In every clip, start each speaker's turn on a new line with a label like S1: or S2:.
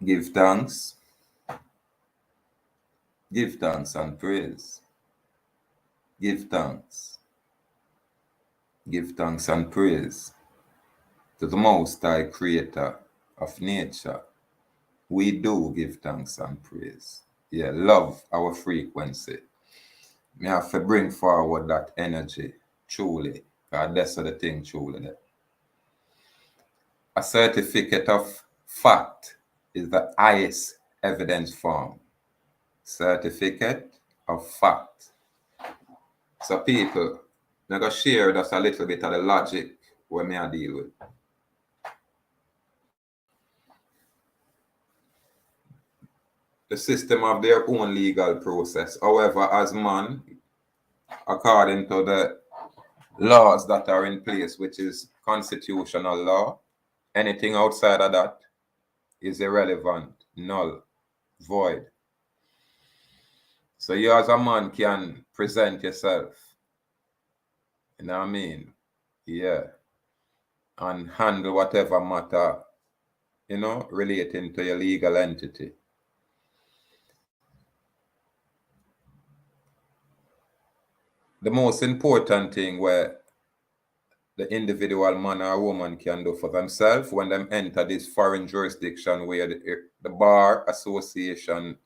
S1: Give thanks. Give thanks and praise. Give thanks. Give thanks and praise to the Most High Creator of nature. We do give thanks and praise. Yeah, love our frequency. We have to bring forward that energy, truly. Because that's the thing, truly. That. A certificate of fact is the highest evidence form. Certificate of fact. So people, I'm going to share just a little bit of the logic where me I deal with. The system of their own legal process. However, as man, according to the laws that are in place, which is constitutional law, anything outside of that is irrelevant, null, void. So you as a man can present yourself, you know what I mean? Yeah. And handle whatever matter, you know, relating to your legal entity. The most important thing where the individual man or woman can do for themselves when them enter this foreign jurisdiction where the bar association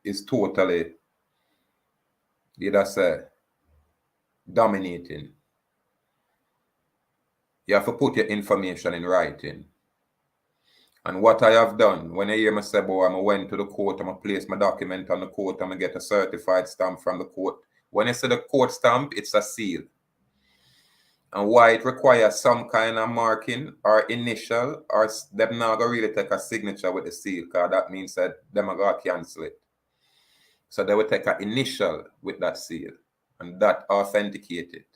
S1: is totally, did I say, dominating. You have to put your information in writing. And what I have done, when I hear me say, boy, I went to the court, I'm going to place my document on the court, I'm going to get a certified stamp from the court. When I say the court stamp, it's a seal. And why it requires some kind of marking or initial, or them not going to really take a signature with the seal, because that means that them are going to cancel it. So they will take an initial with that seal, and that authenticate it.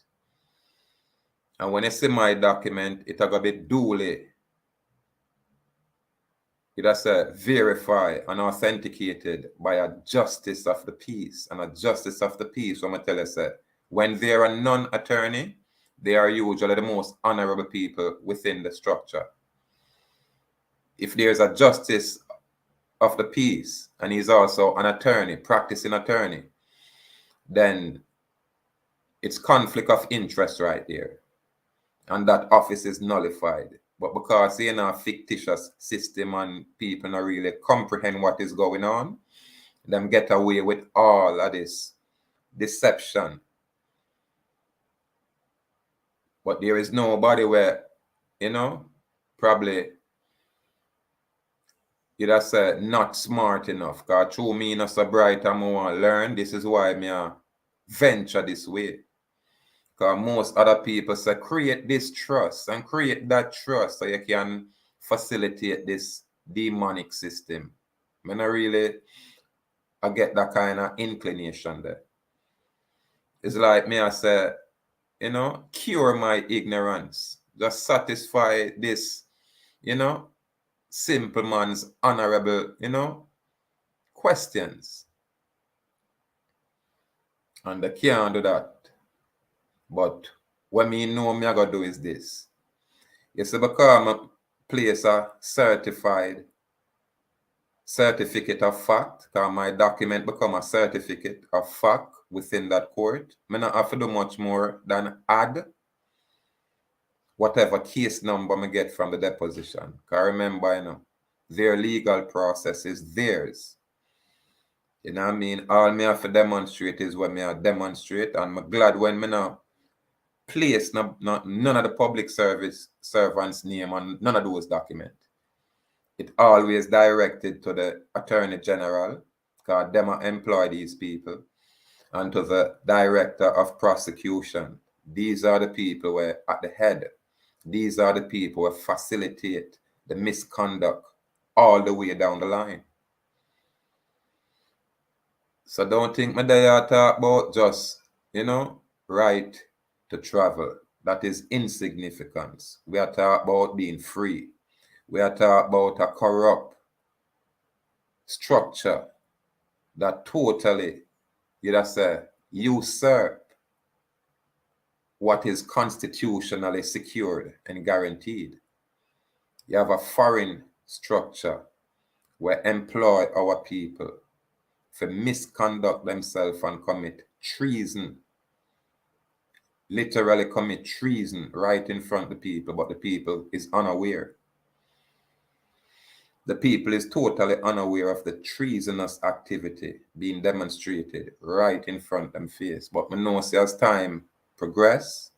S1: And when I see my document, it's going to be duly, it has verified and authenticated by a justice of the peace. And a justice of the peace, I'm going to tell you, say, when they are a non-attorney, they are usually the most honorable people within the structure. If there's a justice of the peace and he's also an attorney, practicing attorney, then it's conflict of interest right there. And that office is nullified. But because you're in a fictitious system and people don't really comprehend what is going on, them get away with all of this deception. But there is nobody where, you know, probably you'd have said not smart enough. Because through me not so bright and I want to learn, this is why me venture this way. Because most other people say create this trust and create that trust so you can facilitate this demonic system. I get that kind of inclination there. It's like me I say, you know, cure my ignorance. Just satisfy this, you know, simple man's honorable, you know, questions. And they can't do that. But what me know me I gotta do is this. You see, because I place a certificate of fact, because my document become a certificate of fact within that court, I not have to do much more than add whatever case number I get from the deposition. Because remember, you know, their legal process is theirs. You know what I mean? All me have to demonstrate is what me I demonstrate, and I'm glad when me now place none of the public service servants' name on none of those documents. It always directed to the Attorney General, because them employ these people, and to the Director of Prosecution. These are the people who are at the head. These are the people who facilitate the misconduct all the way down the line. So don't think me there talk about just, you know, right to travel. That is insignificance. We are talking about being free. We are talking about a corrupt structure that totally, you know, say, usurp what is constitutionally secured and guaranteed. You have a foreign structure we employ our people to misconduct themselves and commit treason. Literally commit treason right in front of the people, but the people is unaware. The people is totally unaware of the treasonous activity being demonstrated right in front of them face. But we know as time progress,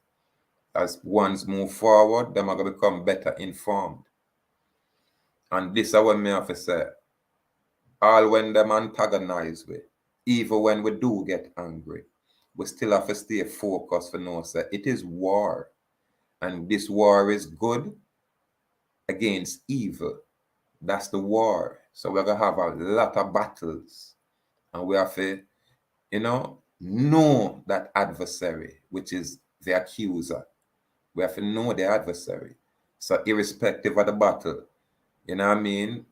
S1: as ones move forward, them are going to become better informed. And this is what me have to say. All when them antagonize we, even when we do get angry, we still have to stay focused for know say it is war. And this war is good against evil. That's the war. So we're gonna have a lot of battles. And we have to, know that adversary, which is the accuser. We have to know the adversary. So irrespective of the battle, you know what I mean?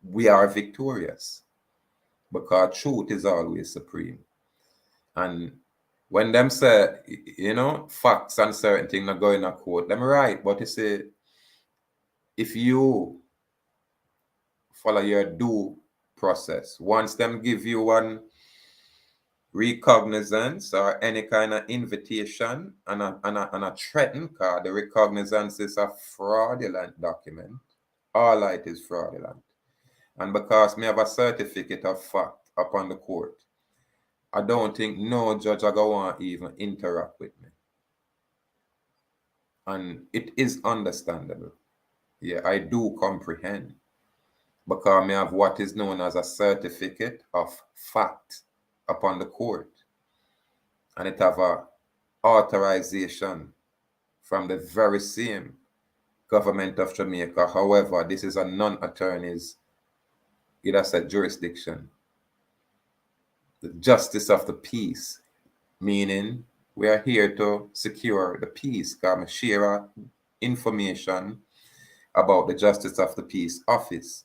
S1: We are victorious. Because truth is always supreme. And when them say, facts and certain things not going to court, them right. But you say, if you follow your due process, once them give you one recognizance or any kind of invitation and a threaten card, the recognizance is a fraudulent document. All it is fraudulent. And because me have a certificate of fact upon the court, I don't think no judge are going to even interact with me. And it is understandable. Yeah, I do comprehend. Because I have what is known as a certificate of fact upon the court. And it have a authorization from the very same government of Jamaica. However, this is a non-attorney's, said jurisdiction. The justice of the peace, meaning we are here to secure the peace. Because I share information about the justice of the peace office.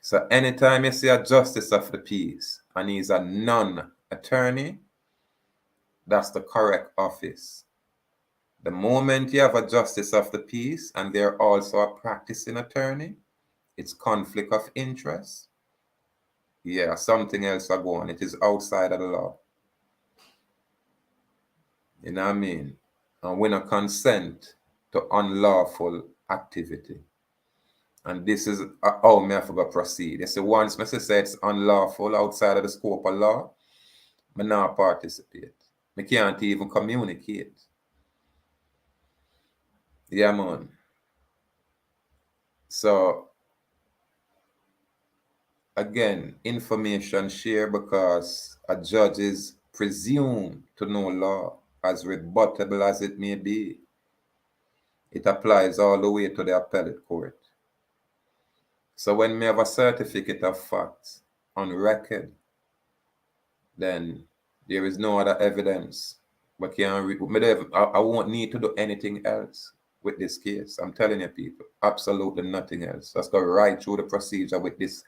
S1: So anytime you see a justice of the peace and he's a non-attorney, that's the correct office. The moment you have a justice of the peace and they're also a practicing attorney, it's conflict of interest. Yeah, something else are going. It is outside of the law. You know what I mean? And we not consent to unlawful activity. And this is how me I forgot proceed. You see, once me say it's unlawful outside of the scope of law, me not participate. Me can't even communicate. Yeah, man. So, again, information share because a judge is presumed to know law, as rebuttable as it may be. It applies all the way to the appellate court. So when we have a certificate of facts on record, then there is no other evidence. But I won't need to do anything else with this case. I'm telling you, people, absolutely nothing else. Let's go right through the procedure with this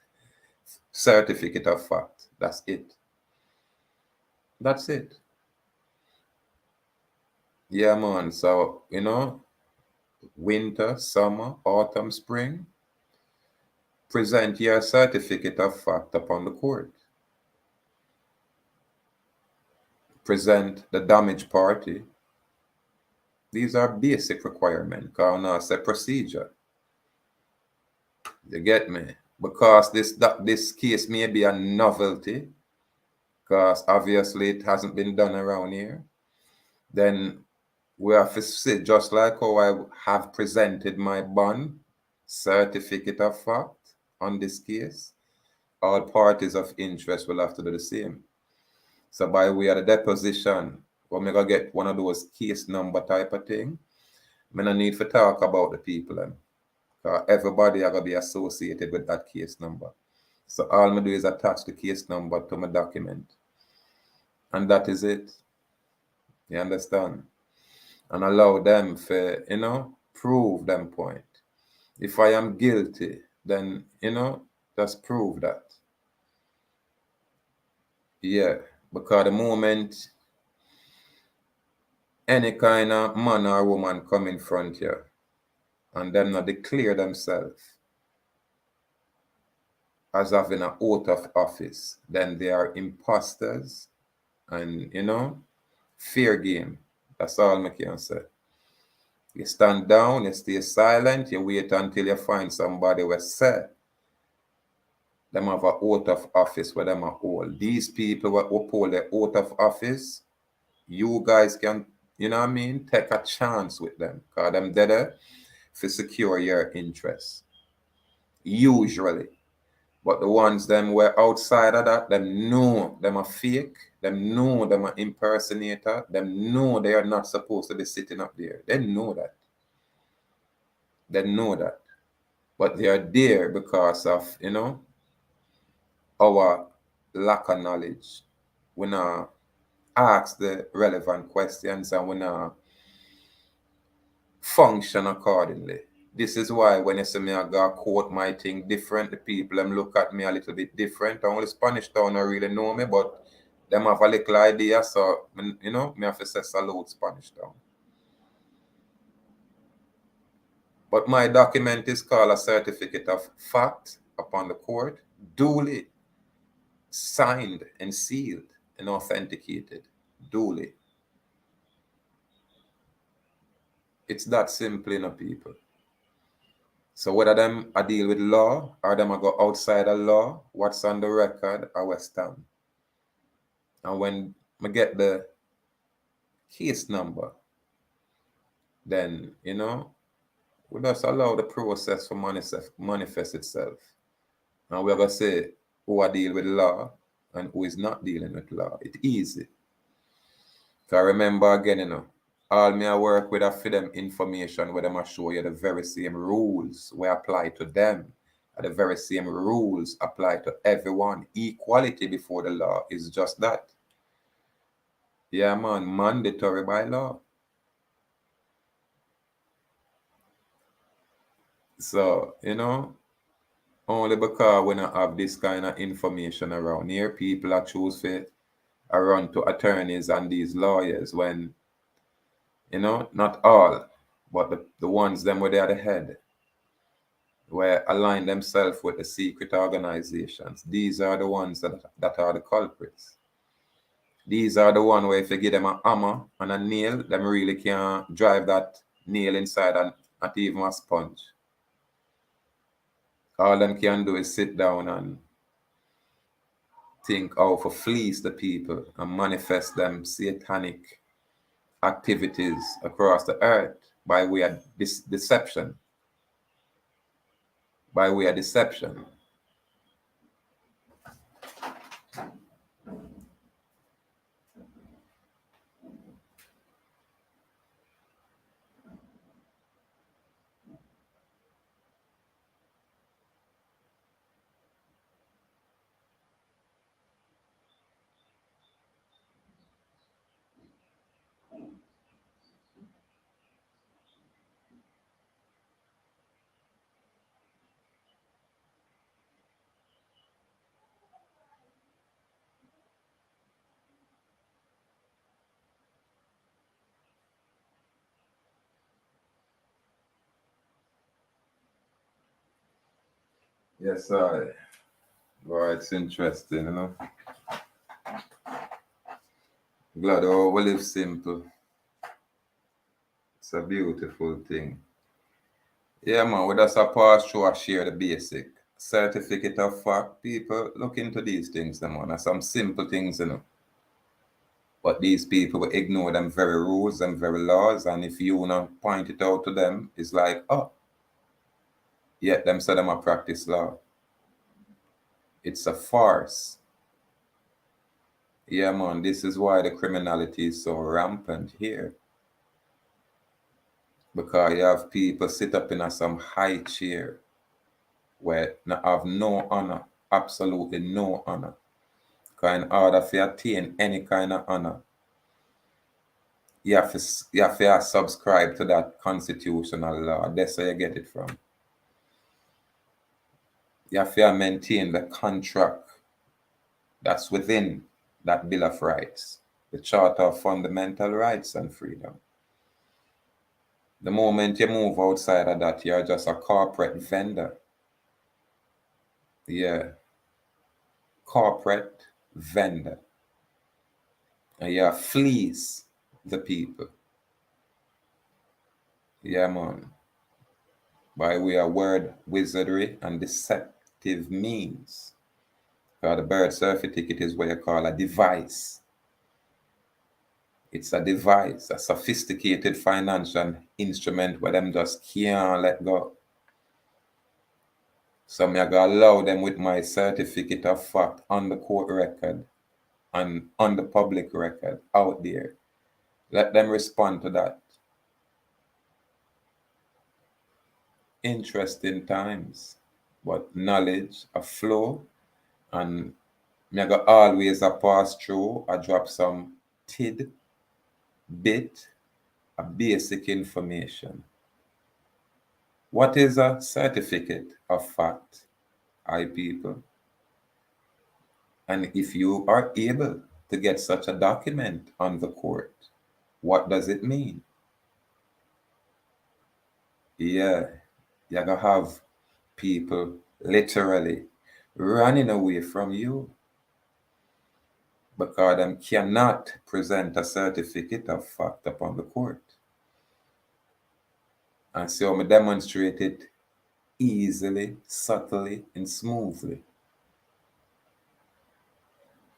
S1: certificate of fact. That's it. That's it. Yeah, man. So, winter, summer, autumn, spring, present your certificate of fact upon the court. Present the damaged party. These are basic requirements. Because now it's a procedure. You get me? Because this case may be a novelty, because obviously it hasn't been done around here. Then we have to say, just like how I have presented my bond certificate of fact on this case, all parties of interest will have to do the same. So by way of the deposition, we're going to get one of those case number type of thing. I don't need to talk about the people. Everybody are going to be associated with that case number. So all I do is attach the case number to my document. And that is it. You understand? And allow them to, prove them point. If I am guilty, then, just prove that. Yeah. Because the moment any kind of man or woman come in front here and them not declare themselves as having an oath of office, then they are imposters and, fair game. That's all I can say. You stand down, you stay silent, you wait until you find somebody who say them have an oath of office where them are hold. These people who uphold the oath of office, you guys can, take a chance with them. Because them there to secure your interests. Usually. But the ones them were outside of that, them know them are fake, them know them are impersonator, them know they are not supposed to be sitting up there. They know that. They know that. But they are there because of, our lack of knowledge. We not ask the relevant questions and we not function accordingly. This is why when you see me I go quote my thing different, the people them look at me a little bit different. Only Spanish town don't really know me, but them have a little idea, so me have to say salute Spanish town. But my document is called a certificate of fact upon the court, duly signed and sealed and authenticated. Duly. It's that simple, people. So whether them I deal with law or them I go outside of law, what's on the record, I will stand. And when I get the case number, then, we just allow the process to manifest itself. And we're going to say who I deal with law and who is not dealing with law. It's easy. So remember again, all me I work with are for them information where them I show you the very same rules we apply to them. And the very same rules apply to everyone. Equality before the law is just that. Yeah, man, mandatory by law. So, only because we don't have this kind of information around here, people are choose to run to attorneys and these lawyers when, not all, but the ones them where they are the head, where align themselves with the secret organizations. These are the ones that are the culprits. These are the ones where if you give them a hammer and a nail, them really can't drive that nail inside and not even a sponge. All them can do is sit down and think how to fleece the people and manifest them satanic activities across the earth by way of deception. By way of deception. Yes, sir. Well, it's interesting. Glad we live simple. It's a beautiful thing. Yeah, man, we just a pass through and share the basic. Certificate of fact, people look into these things, man. There's some simple things. But these people will ignore them very rules and very laws, and if you point it out to them, it's like, oh, yet them say them a practice law. It's a farce. Yeah, man, this is why the criminality is so rampant here. Because you have people sit up in some high chair where they have no honor, absolutely no honor. Because in order to attain any kind of honor, you have to subscribe to that constitutional law. That's where you get it from. You have to maintain the contract that's within that Bill of Rights, the Charter of Fundamental Rights and Freedom. The moment you move outside of that, you're just a corporate vendor. Yeah, corporate vendor. And you fleece the people. Yeah, man. By way of word wizardry and deceptive means. Because the birth certificate is what you call a device. It's a device, a sophisticated financial instrument where them just can't let go. So me I gotta allow them with my certificate of fact on the court record and on the public record out there. Let them respond to that. Interesting times, but knowledge a flow, and me I got always a pass through. I drop some bit, a basic information. What is a certificate of fact, I people? And if you are able to get such a document on the court, what does it mean? Yeah, you're gonna have people literally running away from you because they cannot present a certificate of fact upon the court. And so I demonstrate it easily, subtly, and smoothly.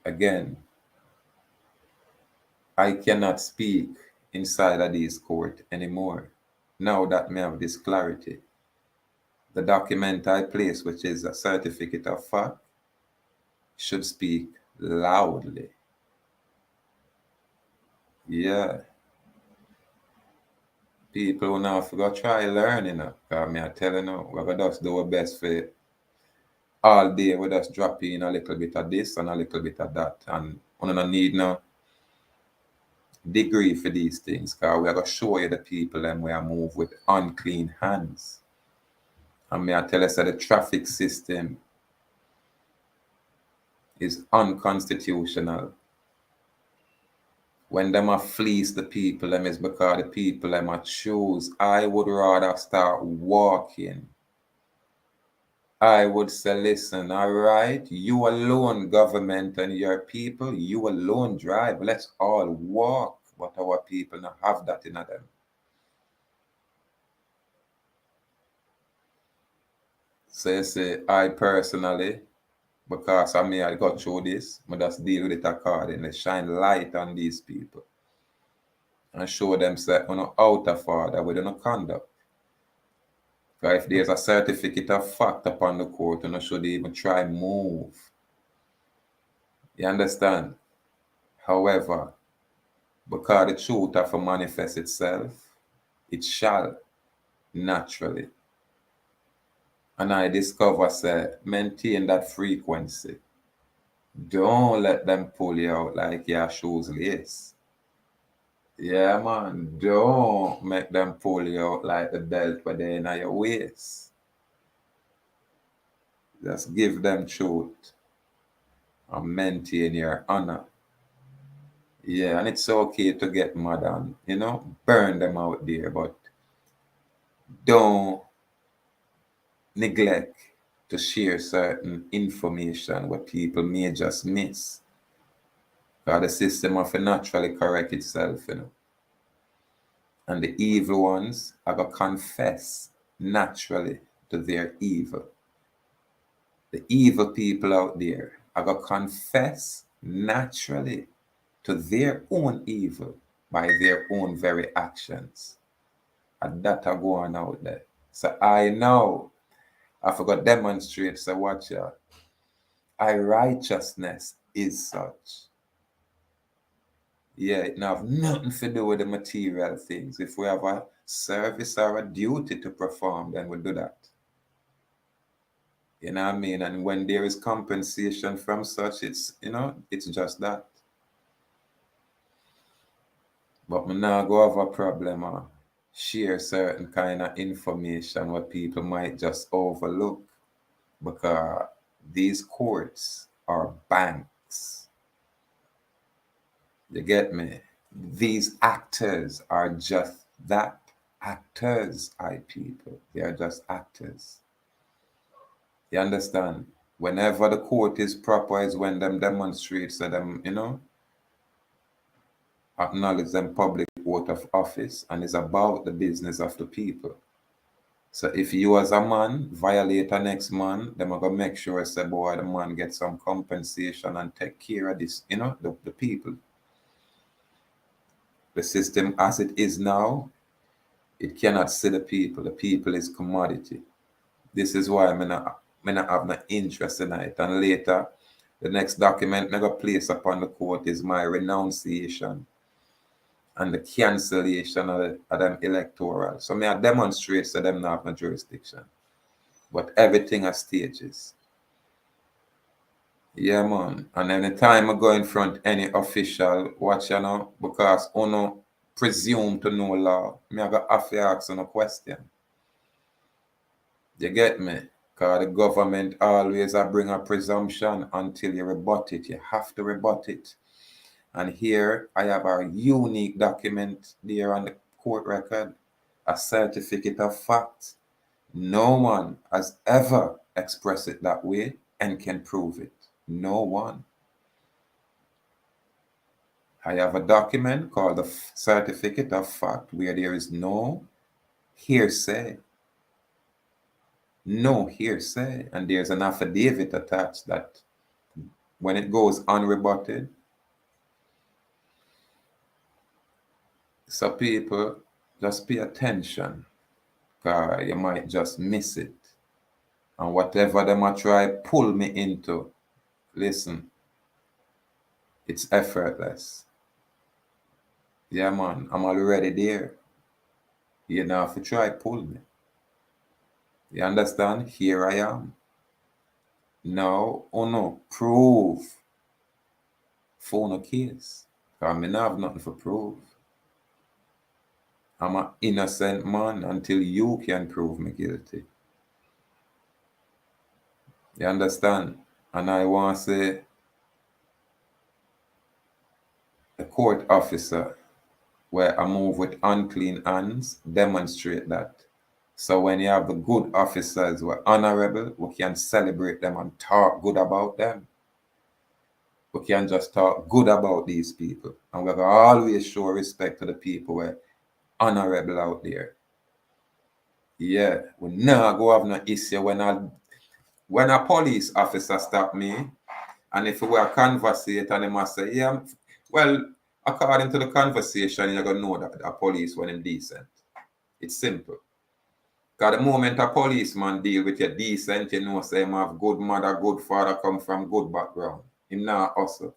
S1: Again, I cannot speak inside of this court anymore. Now that I have this clarity, the document I place, which is a certificate of fact, should speak loudly. Yeah. People who now forgot try learning, because I tell you now, we're gonna just do our best for it. All day we just drop in a little bit of this and a little bit of that. And we don't need no degree for these things, because we're gonna show you the people and we are move with unclean hands. And I tell us that the traffic system is unconstitutional. When them a fleece the people, them is because the people them a choose. I would rather start walking. I would say, listen, all right, you alone, government and your people, you alone drive. Let's all walk. But our people not have that in them. So you say, I personally, because I mean I got through this, I just deal with it accordingly, shine light on these people and show them that we're not out of order with no conduct. Because if there's a certificate of fact upon the court, you should even try move. You understand? However, because the truth have to manifest itself, it shall naturally. And I discover, say, maintain that frequency. Don't let them pull you out like your shoes lace. Yeah, man. Don't make them pull you out like the belt where they in your waist. Just give them truth and maintain your honor. Yeah, and it's okay to get mad and, burn them out there, but don't neglect to share certain information what people may just miss. Because the system of naturally correct itself. And the evil ones are going to confess naturally to their evil. The evil people out there are going to confess naturally to their own evil by their own very actions. And that are going out there. So I know I forgot demonstrate, so watch out. Our righteousness is such. Yeah, it not have nothing to do with the material things. If we have a service or a duty to perform, then we'll do that. You know what I mean? And when there is compensation from such, it's just that. But we now go have a problem or share certain kind of information what people might just overlook, because these courts are banks. You get me? These actors are just that. Actors, I people. They are just actors. You understand? Whenever the court is proper is when them demonstrate, so them, acknowledge them public oath of office, and is about the business of the people. So if you as a man violate a next man, them are gonna make sure say, boy, the man gets some compensation and take care of this, the people. The system as it is now, it cannot see the people. The people is commodity. This is why I'm not have no interest in it. And later, the next document never place upon the court is my renunciation and the cancellation of them electoral. So may I demonstrate to them not have no jurisdiction. But everything are stages. Yeah, man. And anytime I go in front any official, watch, because uno presume to know law, me I go have to ask a question. You get me? Because the government always bring a presumption until you rebut it. You have to rebut it. And here I have a unique document there on the court record, a certificate of fact. No one has ever expressed it that way and can prove it. No one. I have a document called the certificate of fact where there is no hearsay. No hearsay. And there's an affidavit attached that when it goes unrebutted, so people just pay attention, because you might just miss it. And whatever them I try pull me into, listen, it's effortless. Yeah, man, I'm already there. You know, if you try pull me. You understand? Here I am. Now, oh no, prove for no case. Because I have nothing for prove. I'm an innocent man until you can prove me guilty. You understand? And I want to say, a court officer where I move with unclean hands demonstrate that. So when you have the good officers who are honorable, we can celebrate them and talk good about them. We can just talk good about these people. And we're going to always show respect to the people who are honorable out there. Yeah, we never go have no issue when a police officer stop me, and if we were conversate and they must say, yeah, well, according to the conversation, you're going to know that a police when him decent. It's simple. Because the moment a policeman deal with you decent, you know, say him have good mother, good father, come from good background. Him not hustle.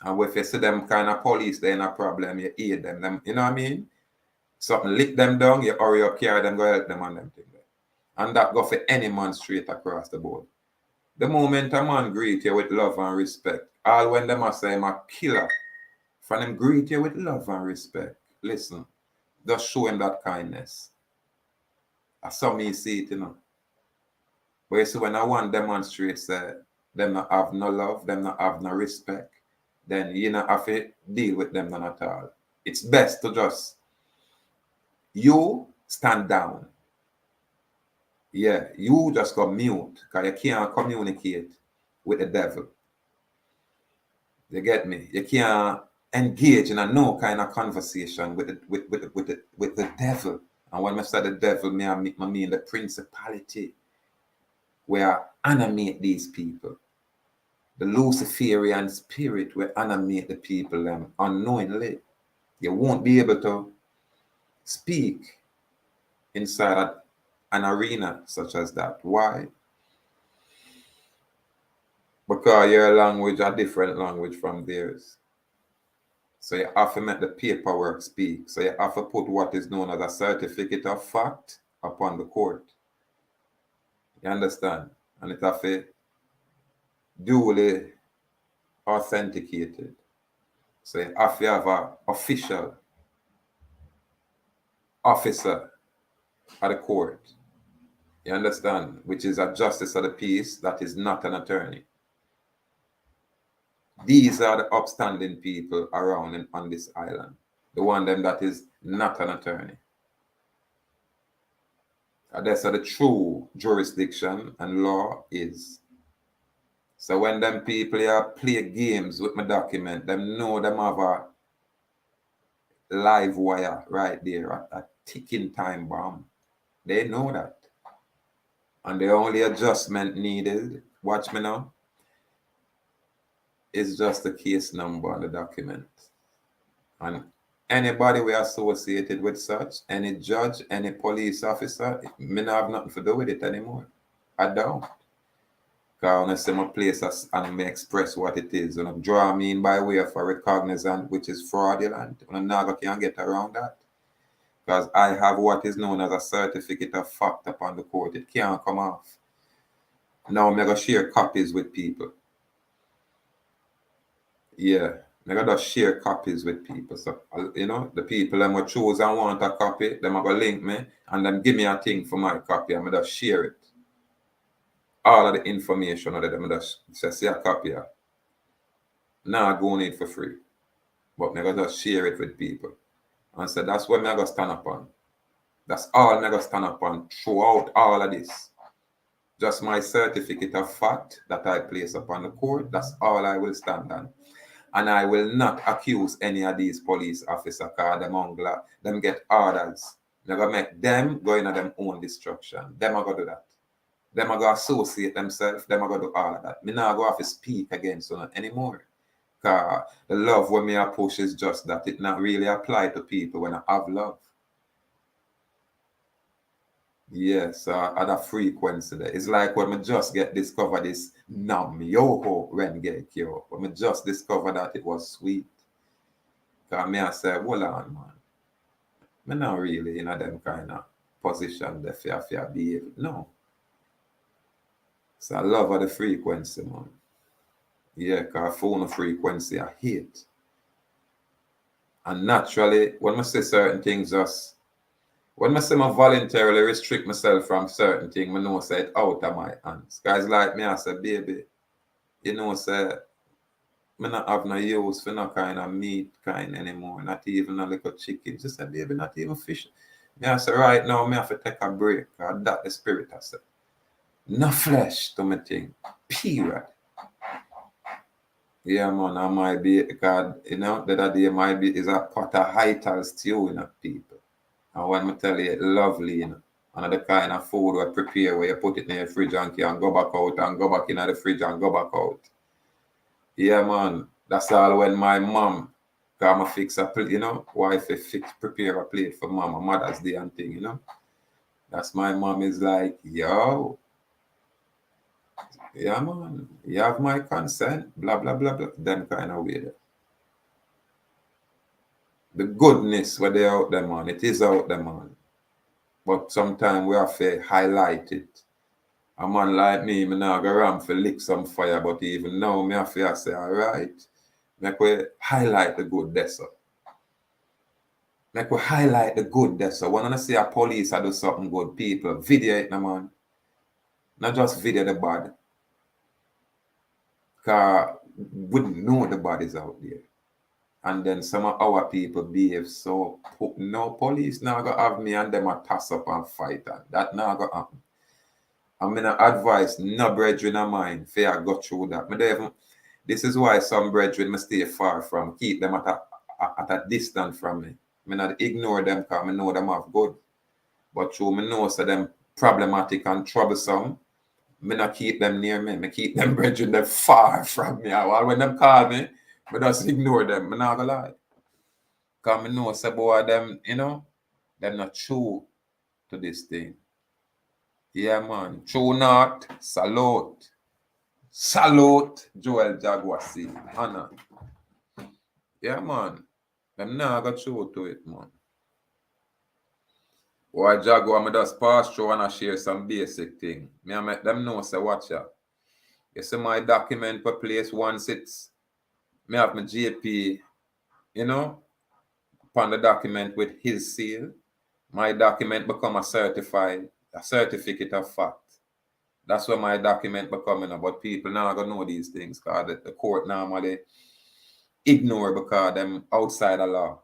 S1: And if you see them kind of police, they ain't a problem, you aid them. You know what I mean? Something lick them down, you hurry up, carry them, go help them on them thing. And that go for any man straight across the board. The moment a man greet you with love and respect, all when them a say I'm a killer, for them greet you with love and respect, listen, just show him that kindness. I saw me see it, But you see, when I want demonstrate say them not have no love, them not have no respect, then you not have to deal with them none at all. It's best to just you stand down. Yeah, you just go mute because you can't communicate with the devil. You get me? You can't engage in a no kind of conversation with the devil. And when I say the devil, I mean the principality where animate these people. The Luciferian spirit will animate the people unknowingly. You won't be able to speak inside an arena such as that. Why? Because your language a different language from theirs. So you have to make the paperwork speak. So you have to put what is known as a certificate of fact upon the court. You understand? And it have to duly authenticated. So you have to have an official officer at the court. You understand? Which is a justice of the peace that is not an attorney. These are the upstanding people around on this island. The one them that is not an attorney. That's the true jurisdiction and law is. So when them people here play games with my document, them know them have a live wire right there, a ticking time bomb. They know that. And the only adjustment needed, watch me now, is just the case number on the document. And anybody we associated with such, any judge, any police officer, me not have nothing to do with it anymore. I don't. Because when I see my place and me express what it is, and draw me in by way of a recognizant which is fraudulent, and I never can get around that. Because I have what is known as a certificate of fact upon the court. It can't come off. Now I'm going to share copies with people. Yeah, I got to share copies with people. So, you know, the people that will choose and want a copy, them are going to link me and then give me a thing for my copy. I'm going to share it. All of the information of them, I'm going to say a copy. Now I go on it for free. But I'm going to just share it with people. And so that's what I'm going to stand up on. That's all I'm going to stand up on throughout all of this. Just my certificate of fact that I place upon the court. That's all I will stand on. And I will not accuse any of these police officers because them get orders. They're going to make them go into their own destruction. Them are going to do that. Them are going to associate themselves. Them are going to do all of that. Me not going to have to speak against them anymore. Because the love when me I push is just that. It not really apply to people when I have love. Yes, at a frequency there. It's like when I just get discovered this nam yoho renge kyo. When I just discovered that it was sweet. Because me I say, hold on, man. I'm not really in them kind of position the fear behave. No. So I love of the frequency, man. Yeah, because phone frequency I hate. And naturally, when I say certain things just when I say I voluntarily restrict myself from certain things, I know say it out of my hands. Guys like me, I say, baby, you know, say, I not have no use for no kind of meat kind anymore, not even a little chicken. Just say, baby, not even fish. Me I say, right now, me have to take a break. That the spirit I say. No flesh to me thing. Period. Yeah, man, I might be, because, you know, the other day might be is a pot of heital stew in a people. And when I tell you, it's lovely, you know, another kind of food we prepare where you put it in your fridge and can go back out and go back in the fridge and go back out. Yeah, man, that's all when my mom come and fix a plate, you know, wife prepare a plate for mama, Mother's Day and thing, you know. That's my mom is like, yo, yeah, man, you have my consent, blah, blah, blah, blah, them kind of way there. The goodness where they out there, man, it is out there, man. But sometimes we have to highlight it. A man like me now go around for lick some fire, but even now, me have to say, all right, make we highlight the good there, so. Make we highlight the good there, so. When I see a police I do something good, people, video it, man. Not just video the bad. Because we know the bodies out there. And then some of our people behave so, no police now go have me and them a toss up and fight. And that now go happen. I'm going to advise no brethren of mine if I go through that. This is why some brethren must stay far from, keep them at a distance from me. I not ignore them because I know them have good. But through me know so them problematic and troublesome, I not keep them near me. I keep them brethren them far from me. While when them call me, I just ignore them. I'm not going to lie. Because I know so boy them, you know, them not true to this thing. Yeah, man. True not. Salute. Salute. Joel Jaguasi. Anna. Yeah, man. Them now got true to it, man. Why Jaguar, I just pass through and I share some basic thing. Me I make them know, say, watch out. You see my document per place once it's, me have my JP, you know, upon the document with his seal. My document become a certificate of fact. That's where my document becoming about. But people now gonna know these things because the court normally ignore because them outside the law.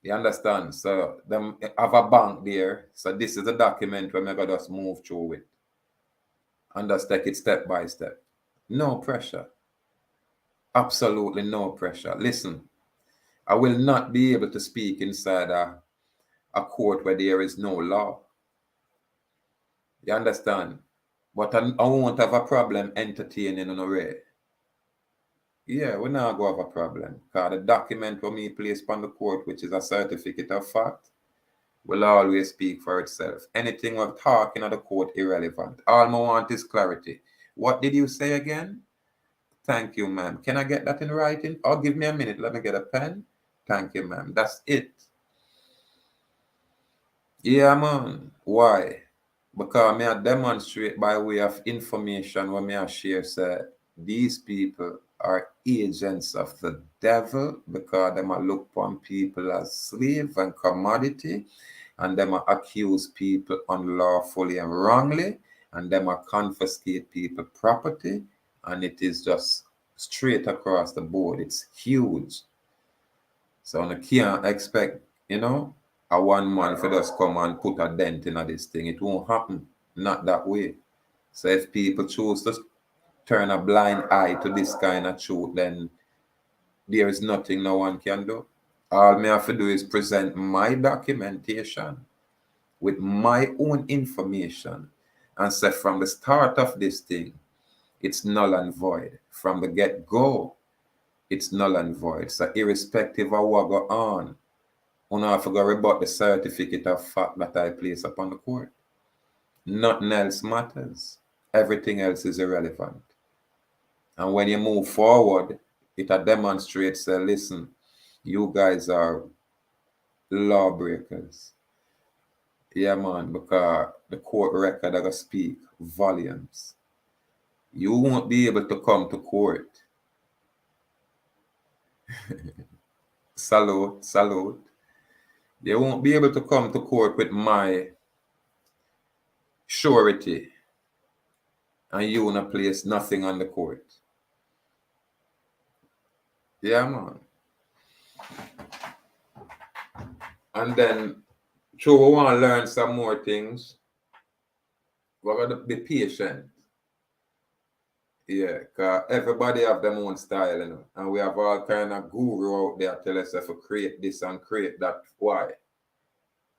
S1: You understand? So them have a bank there. So this is a document where we gotta just move through it. And just take it step by step. No pressure. Absolutely no pressure. Listen, I will not be able to speak inside a court where there is no law. You understand? But I won't have a problem entertaining an array. Yeah, we not go have a problem. Because the document for me placed on the court, which is a certificate of fact, will always speak for itself. Anything we're talking at the court irrelevant. All I want is clarity. What did you say again? Thank you, ma'am. Can I get that in writing? Oh, give me a minute. Let me get a pen. Thank you, ma'am. That's it. Yeah, man. Why? Because me I demonstrate by way of information when me I share say these people are agents of the devil because them a look upon people as slave and commodity, and them a accuse people unlawfully and wrongly, and them a confiscate people property, and it is just straight across the board. It's huge. So you can't expect, a one man for just come and put a dent in this thing. It won't happen. Not that way. So if people choose to turn a blind eye to this kind of truth, then there is nothing no one can do. All me have to do is present my documentation with my own information and say from the start of this thing, it's null and void. From the get-go, it's null and void. So irrespective of what go on, I have to go rebut the certificate of fact that I place upon the court. Nothing else matters. Everything else is irrelevant. And when you move forward, it demonstrates, listen, you guys are lawbreakers. Yeah, man, because the court record are speak volumes. You won't be able to come to court. Salute, salute. You won't be able to come to court with my surety and you won't place nothing on the court. Yeah, man. And then, we want to learn some more things. We're going to be patient. Yeah, because everybody have their own style, and we have all kind of guru out there tell us if we create this and create that. Why?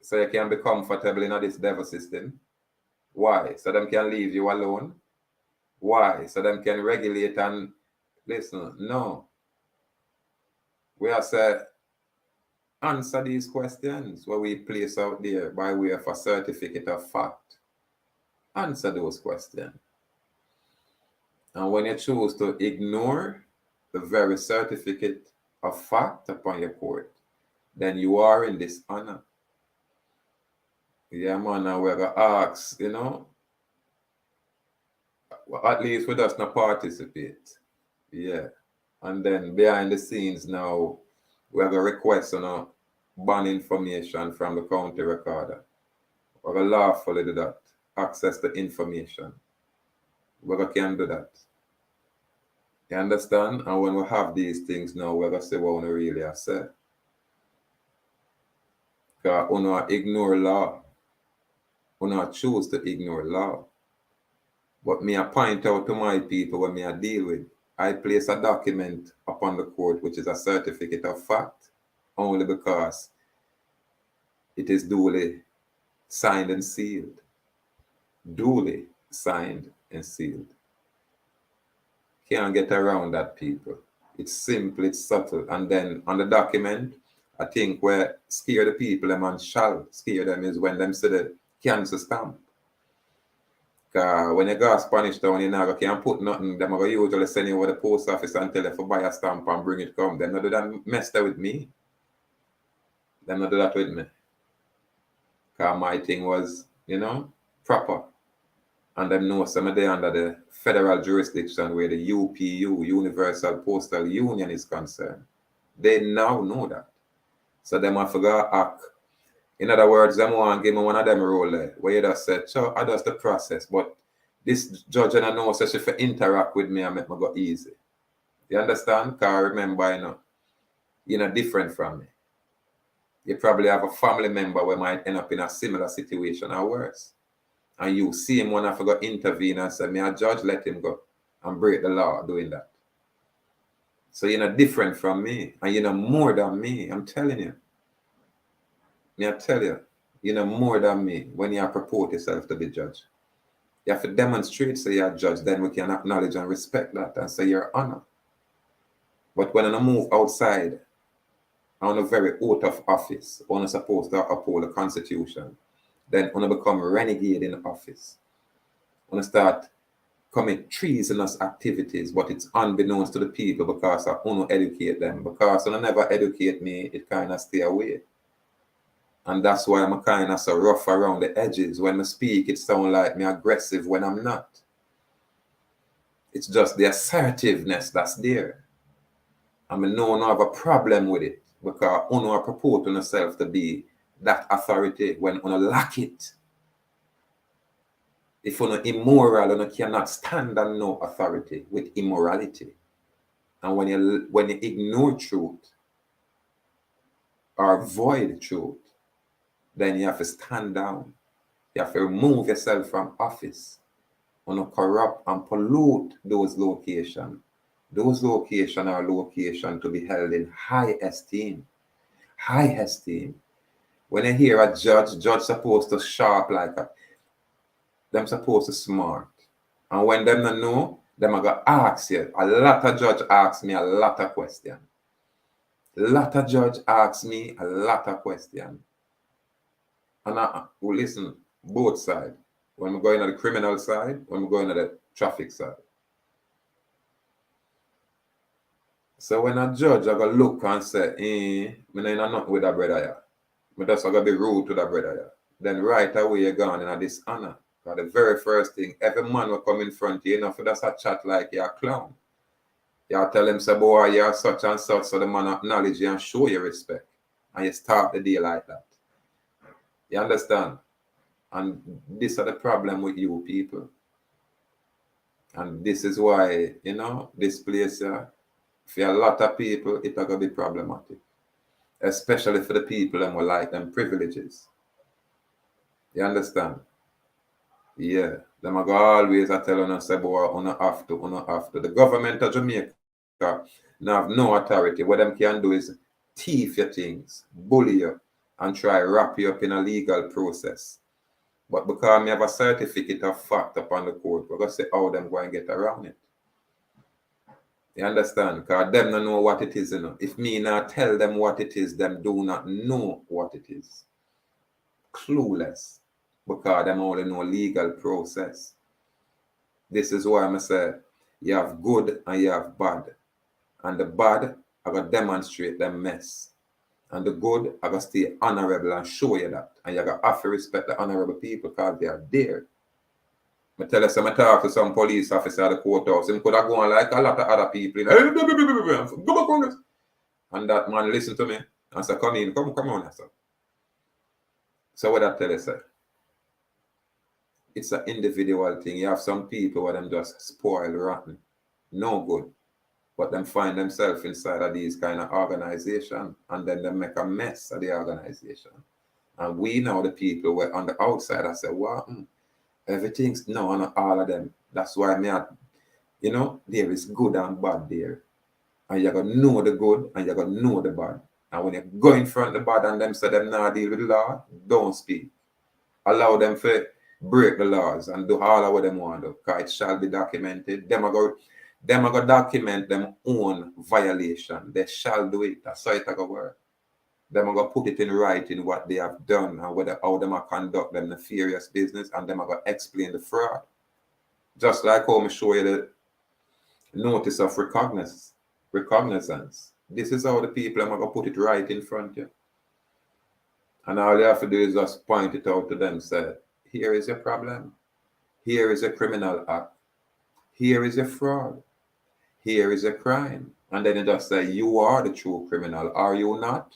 S1: So you can be comfortable in this devil system. Why? So them can leave you alone. Why? So them can regulate and listen. No. We have to answer these questions where we place out there by way of a certificate of fact. Answer those questions. And when you choose to ignore the very certificate of fact upon your court, then you are in dishonor. Yeah, man, and we're going to ask, at least we just not participate. Yeah. And then behind the scenes now, we're going to request, ban information from the county recorder. We're going to lawfully do that. Access the information. We're going to do that. You understand? And when we have these things now, we're going to say what we really have said. Because we don't ignore law. We don't choose to ignore law. But me I point out to my people when me I deal with, I place a document upon the court, which is a certificate of fact, only because it is duly signed and sealed. Duly signed and sealed. Can't get around that, people. It's simple, it's subtle. And then on the document, I think where scare the people, them and shall scare them is when them see the cancel stamp. Because when you go to Spanish Town, you never can put nothing. Them are usually send you over the post office and tell you to buy a stamp and bring it come. Them not do that mess there with me. Them not do that with me. Because my thing was, proper. And them know some of them under the federal jurisdiction where the UPU, Universal Postal Union, is concerned. They now know that. So them have to go act. In other words, them want to give me one of them role there, where you just said, so I does the process, but this judge and I know so she for interact with me and make me go easy. You understand? Because remember, you're not different from me. You probably have a family member who might end up in a similar situation or worse. And you see him when I forgot intervene and say, me a judge, let him go. and break the law doing that. So you're not different from me, and you're not more than me. I'm telling you. Me, I tell you, you're not more than me when you purport yourself to be judge. You have to demonstrate so you're judge, then we can acknowledge and respect that and say you're honor. But when I move outside, on a very oath of office, I'm supposed to uphold the Constitution, then I'm become renegade in office. I'm start commit treasonous activities, but it's unbeknownst to the people because I don't educate them. Because when I never educate me, it kind of stay away. And that's why I'm kind of so rough around the edges. When I speak, it sounds like me aggressive when I'm not. It's just the assertiveness that's there. I mean, no one have a problem with it because I purport on yourself to be that authority when you lack it. If you're immoral, you cannot stand on no authority with immorality. And when you ignore truth or avoid truth, then you have to stand down. You have to remove yourself from office. You corrupt and pollute those locations. Those locations are locations to be held in high esteem. High esteem. When you hear a judge supposed to sharp like a, them supposed to smart. And when them don't know, them are going to ask you. A lot of judge ask me a lot of questions. A lot of judge ask me a lot of questions. And I will listen both sides. When we go into the criminal side, when we go into the traffic side. So when a judge I go look and say, I ain't not with a brother here. I just going to be rude to the brother here. Then right away you're gone in a dishonor. Because the very first thing, every man will come in front of you, if that's a chat like you're a clown. You tell him, say, boy, you're such and such, so the man acknowledge you and show you respect. And you start the day like that. You understand? And this is the problem with you people. And this is why, this place, for a lot of people, it's going to be problematic. Especially for the people who like them privileges. You understand? Yeah. Them are always tell you, say, boy, you have to. The government of Jamaica now have no authority. What them can do is thief your things, bully you, and try wrap you up in a legal process. But because we have a certificate of fact upon the court, we're going to say how them going to get around it. You understand? Because them don't know what it is. If me not tell them what it is, them do not know what it is. Clueless. Because them only know legal process. This is why I say you have good and you have bad. And the bad, I got to demonstrate them mess. And the good, I got to stay honorable and show you that. And you got to have to respect the honorable people because they are there. I tell you, I talk to some police officer at the courthouse. He could have gone like a lot of other people. Go back on this. And that man listen to me and say, come in, come on. Sir. So what I tell you, sir? It's an individual thing. You have some people where them just spoil rotten. No good. But them find themselves inside of these kind of organization and then they make a mess of the organization. And we know the people were on the outside. I say, well, everything's no, not all of them. That's why there is good and bad there. And you gotta know the good and you gotta know the bad. And when you go in front of the bad and them say them not deal with the law, don't speak. Allow them to break the laws and do all of what them want to do. Because it shall be documented. Them are going to document them own violation. They shall do it. That's how it going to work. Them are going to put it in writing what they have done and how them are conduct them nefarious business, and them are going to explain the fraud. Just like how I show you the notice of recognizance. This is how the people are going to put it right in front of you. And all you have to do is just point it out to them, say, here is your problem. Here is a criminal act. Here is a fraud. Here is a crime. And then you just say, you are the true criminal, are you not?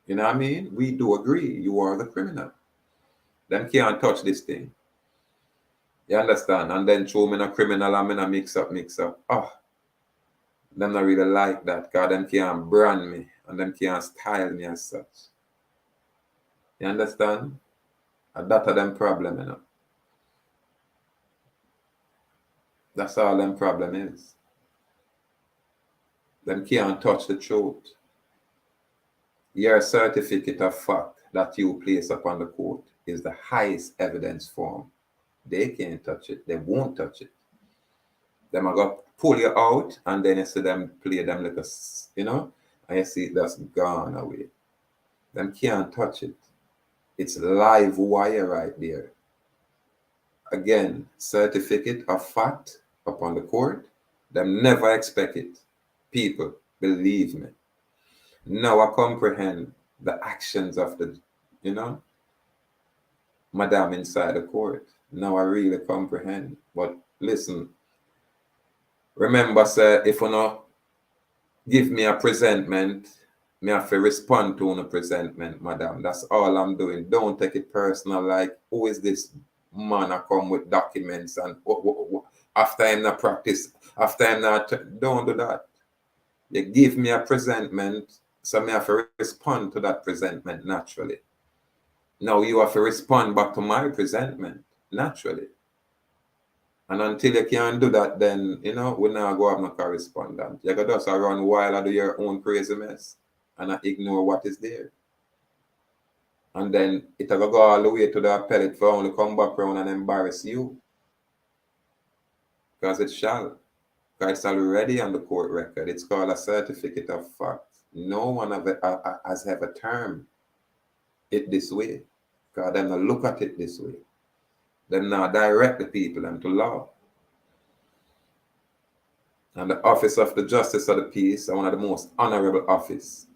S1: You know what I mean? We do agree, you are the criminal. Them can't touch this thing. You understand? And then throw me in a criminal and me mix up. Them not really like that because them can't brand me and them can't style me as such. You understand? And that's them problem, That's all them problem is. Them can't touch the truth. Your certificate of fact that you place upon the court is the highest evidence form. They can't touch it. They won't touch it. Them are going to pull you out, and then you see them play them like a, and you see it just gone away. Them can't touch it. It's live wire right there. Again, certificate of fact upon the court. Them never expect it. People, believe me. Now I comprehend the actions of the, madam inside the court. Now I really comprehend. But listen, remember, sir, if you not give me a presentment, me have to respond to a presentment, madam. That's all I'm doing. Don't take it personal. Like, who is this man I come with documents and after I'm not practice, after I'm not, don't do that. You give me a presentment, so me have to respond to that presentment naturally. Now you have to respond back to my presentment naturally. And until you can't do that, then, we now go have no correspondent. You got just run wild and do your own crazy mess and ignore what is there. And then it will go all the way to the appellate for only come back around and embarrass you. Because it shall. Because it's already on the court record. It's called a certificate of fact. No one has ever termed it this way. Because they don't look at it this way. They now direct the people into law. And the office of the Justice of the Peace is one of the most honorable office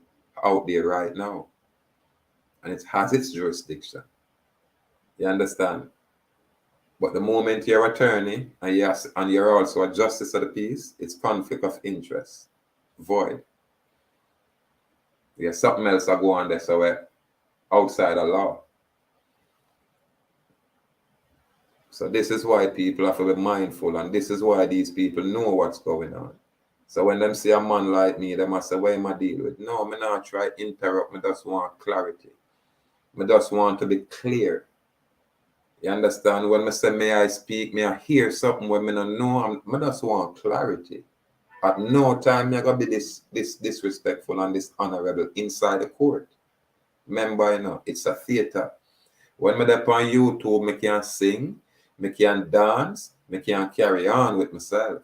S1: out there right now. And it has its jurisdiction. You understand? But the moment you're attorney and you're also a Justice of the Peace, it's conflict of interest. Void. There's something else that go on there, so we're outside of law. So this is why people have to be mindful, and this is why these people know what's going on. So when them see a man like me, they must say, what am I deal with? No, me not try interrupt, me just want clarity. Me just want to be clear. You understand? When I say may I speak, may I hear something when I don't know, I just want clarity. At no time me gonna be this disrespectful and dishonorable inside the court. Remember, it's a theater. When me up on YouTube, me can sing, me can dance, me can carry on with myself.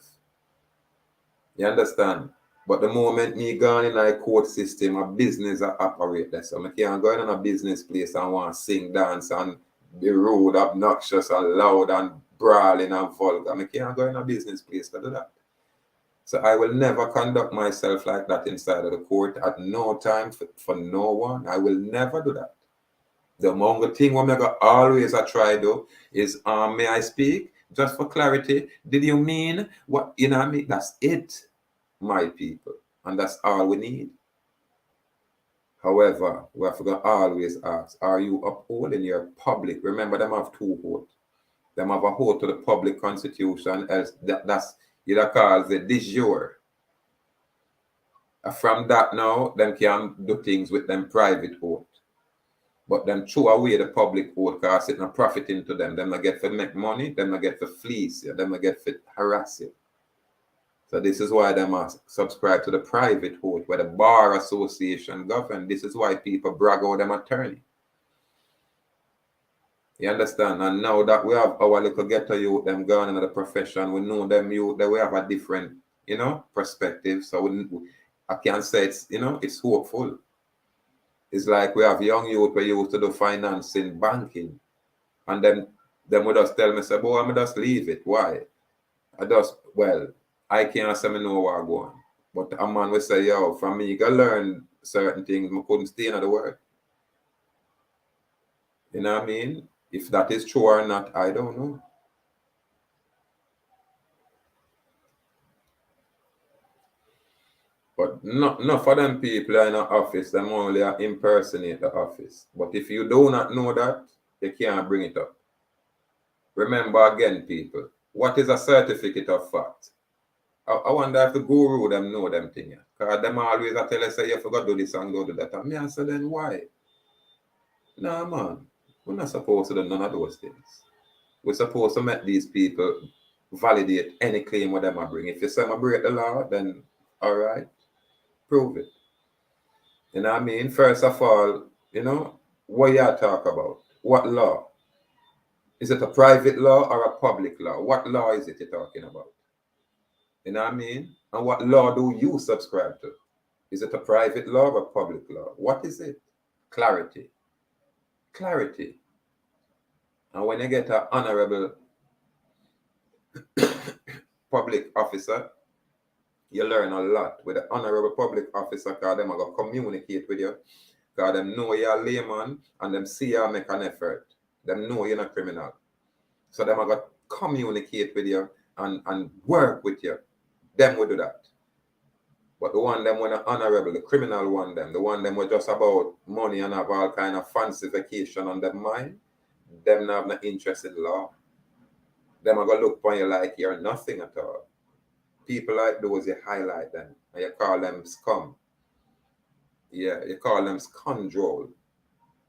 S1: You understand? But the moment me gone in a court system, a business I operate there. So I can't go in a business place and want to sing, dance, and be rude, obnoxious, and loud, and brawling, and vulgar. I can't go in a business place to do that. So I will never conduct myself like that inside of the court at no time for no one. I will never do that. The only thing what I always try do is, may I speak? Just for clarity, did you mean what, what I mean? That's it, my people. And that's all we need. However, we have to always ask, are you upholding your public? Remember, them have two oaths. Them have a oath to the public constitution, else that's either called the de jure. From that now, them can do things with them private oath. But them throw away the public oath because it's not profiting to them. Them not get to make money, them not get to fleece you, them not get to harass you. So this is why they must subscribe to the private oath where the bar association govern. This is why people brag about them attorney. You understand? And now that we have our little ghetto youth, them gone into the profession, we know them youth that we have a different, perspective. So I can say it's, it's hopeful. It's like we have young youth who used to do financing, banking. And then would just tell me, say, boy, I'm just leave it. Why? I can't say me know where I'm going. But a man will say, yo, from me, you can learn certain things. I couldn't stay in the word. You know what I mean? If that is true or not, I don't know. But not for them people in the office, them only impersonate the office. But if you do not know that, you can't bring it up. Remember again, people, what is a certificate of fact? I wonder if the guru them know them things. Because them always tell us, say, you forgot to do this and go do that. And me answer then why? Nah, man. We're not supposed to do none of those things. We're supposed to make these people validate any claim what them I bring. If you say I break the law, then all right, prove it. You know what I mean? First of all, you know, what you talk about? What law? Is it a private law or a public law? What law is it you're talking about? You know what I mean? And what law do you subscribe to? Is it a private law or a public law? What is it? Clarity. Clarity. And when you get an honorable public officer, you learn a lot with the honorable public officer because them are going to communicate with you. Because them know you're a layman and them see you make an effort. Them know you're not criminal. So them are going to communicate with you and work with you. Them will do that. But the one them when are honorable, the criminal one them, the one them were just about money and have all kind of fancification on their mind, them not have no interest in law. Them are going to look upon you like you're nothing at all. People like those, you highlight them and you call them scum. Yeah, you call them scoundrel.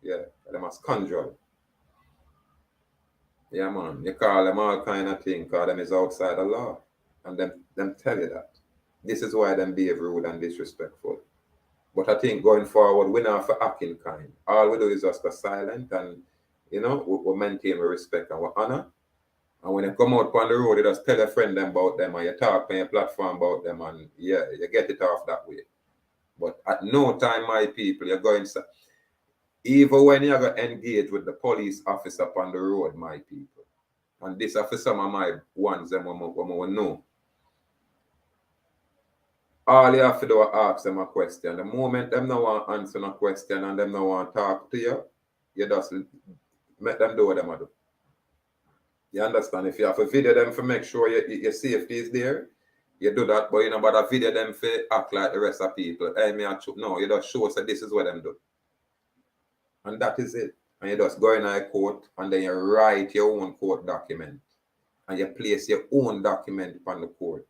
S1: Yeah, them a scoundrel. Yeah, man. You call them all kind of things because them is outside the law. And them tell you that. This is why them behave rude and disrespectful. But I think going forward, we're not for acting kind. All we do is just be silent and, you know, we maintain our respect and our honor. And when you come out on the road, you just tell a friend them about them and you talk on your platform about them and yeah, you get it off that way. But at no time, my people, you're going to, even when you're going to engage with the police officer on the road, my people, and this are for some of my ones them when we know, all you have to do is ask them a question. The moment them no want answer a question and them no want talk to you, you just make them do what them do. You understand? If you have to video them for make sure your safety is there, you do that, but you know, but a video them for act like the rest of people. Hey, no, you just show us that this is what them do. And that is it. And you just go in a court and then you write your own court document. And you place your own document upon the court.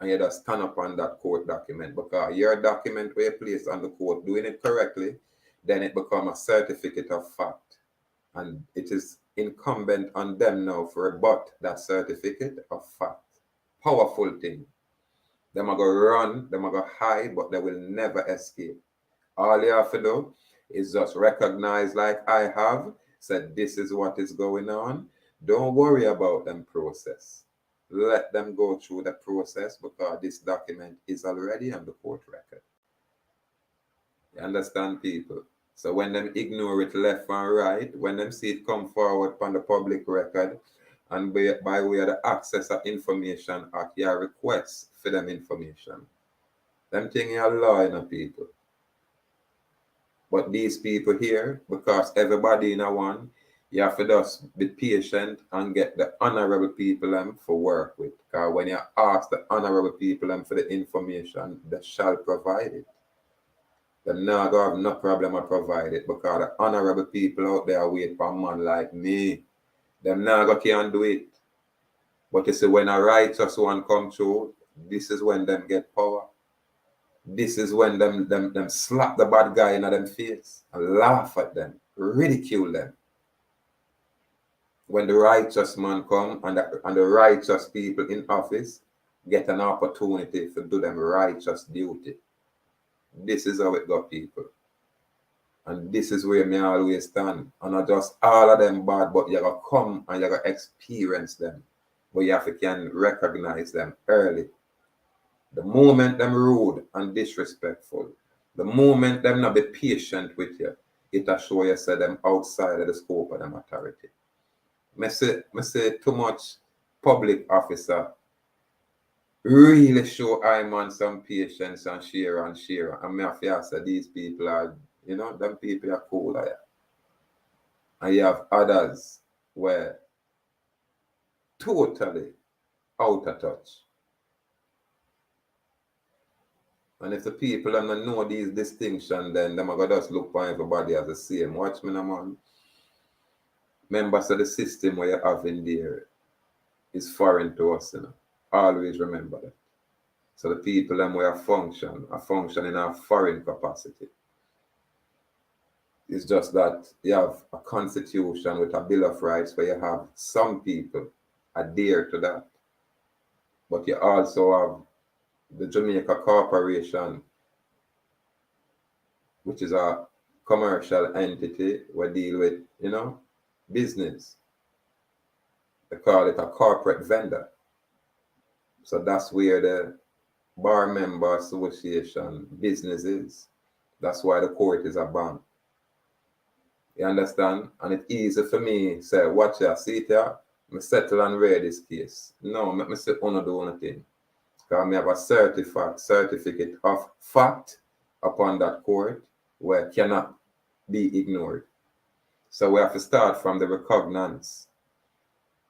S1: And you just stand up on that court document. Because your document where you place on the court, doing it correctly, then it becomes a certificate of fact. And it is incumbent on them now to rebut that certificate of fact. Powerful thing. Them are going to run, them are going to hide, but they will never escape. All you have to do is just recognize, like I have, said this is what is going on. Don't worry about them process. Let them go through the process because this document is already on the court record. You understand, people? So when them ignore it left and right, when them see it come forward on the public record, and by way of the access of information at your request for them information, them thing are law, people. But these people here, because everybody in a one, you have to just be patient and get the honorable people for work with. Because when you ask the honorable people for the information, they shall provide it. They're not going to have no problem with provide it because the honorable people out there wait for a man like me. They're not going to can do it. But you see, when a righteous one come through, this is when them get power. This is when them slap the bad guy in them face and laugh at them, ridicule them. When the righteous man come and the righteous people in office get an opportunity to do them righteous duty. This is how it got, people. And this is where me always stand. And not just all of them bad, but you gotta come and you gotta experience them. But you have to can recognize them early. The moment them rude and disrespectful, the moment them not be patient with you, it'll show you say them outside of the scope of them authority. Me say too much public officer really show I'm on some patience and share. And me have to say these people are, them people are cool. And you have others where totally out of touch. And if the people don't know these distinctions, then them are going to just look for everybody as the same. Watch me now, man. Members of the system where you have in there is foreign to us, Always remember that. So the people them where function in a foreign capacity. It's just that you have a constitution with a bill of rights where you have some people adhere to that But you also have the Jamaica Corporation, which is a commercial entity we deal with, business. They call it a corporate vendor. So that's where the Bar Member Association business is. That's why the court is a bank. You understand? And it's easy for me say, watch ya, see it here, I settle and read this case. No, let me say do anything. Because I have a certificate of fact upon that court where it cannot be ignored. So we have to start from the recognizance.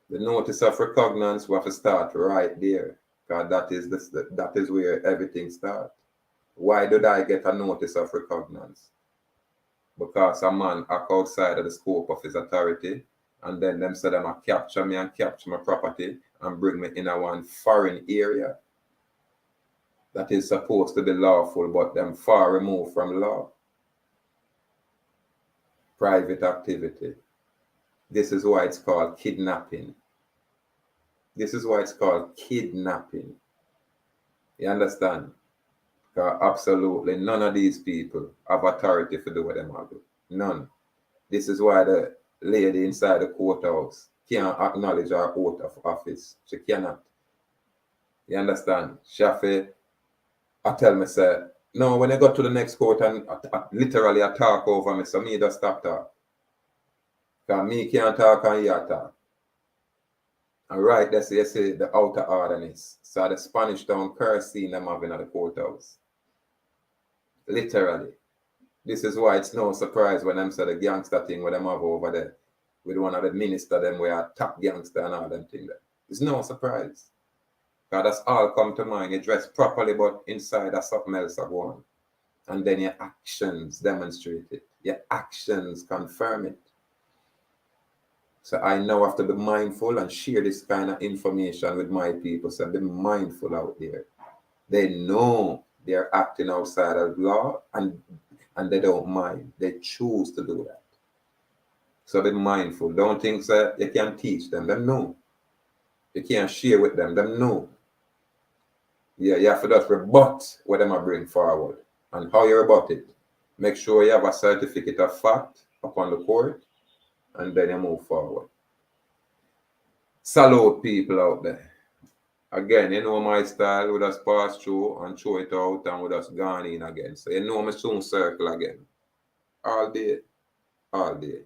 S1: The notice of recognizance, we have to start right there. Because that is where everything starts. Why did I get a notice of recognizance? Because a man act outside of the scope of his authority, and then them say them a capture me and capture my property and bring me in a one foreign area that is supposed to be lawful, but them far removed from law. Private activity. This is why it's called kidnapping. This is why it's called kidnapping. You understand? Because absolutely none of these people have authority to do what them have do. None. This is why the lady inside the courthouse can't acknowledge her oath of office. She cannot. You understand? She have to tell me, say, no, when I go to the next court and literally talk over me, so me just stop talk. Because me can't talk and you talk. And right there, so you see the outer orderness. So the Spanish town curse scene them having at the courthouse. Literally. This is why it's no surprise when them say the gangster thing where them have over there with one of the minister them where are top gangster and all them thing there. It's no surprise. Because that's all come to mind. You dress properly, but inside that's something else are going. And then your actions demonstrate it. Your actions confirm it. So I now have to be mindful and share this kind of information with my people. So be mindful out there. They know they're acting outside of law and they don't mind. They choose to do that. So be mindful. Don't think that you can teach them. Them know. You can't share with them. Them know. Yeah, you have to just rebut what them are bring forward. And how you rebut it. Make sure you have a certificate of fact upon the court. And then you move forward. Salute people out there. Again, you know my style. We just pass through and throw it out and we just gone in again. So you know me soon circle again. All day. All day.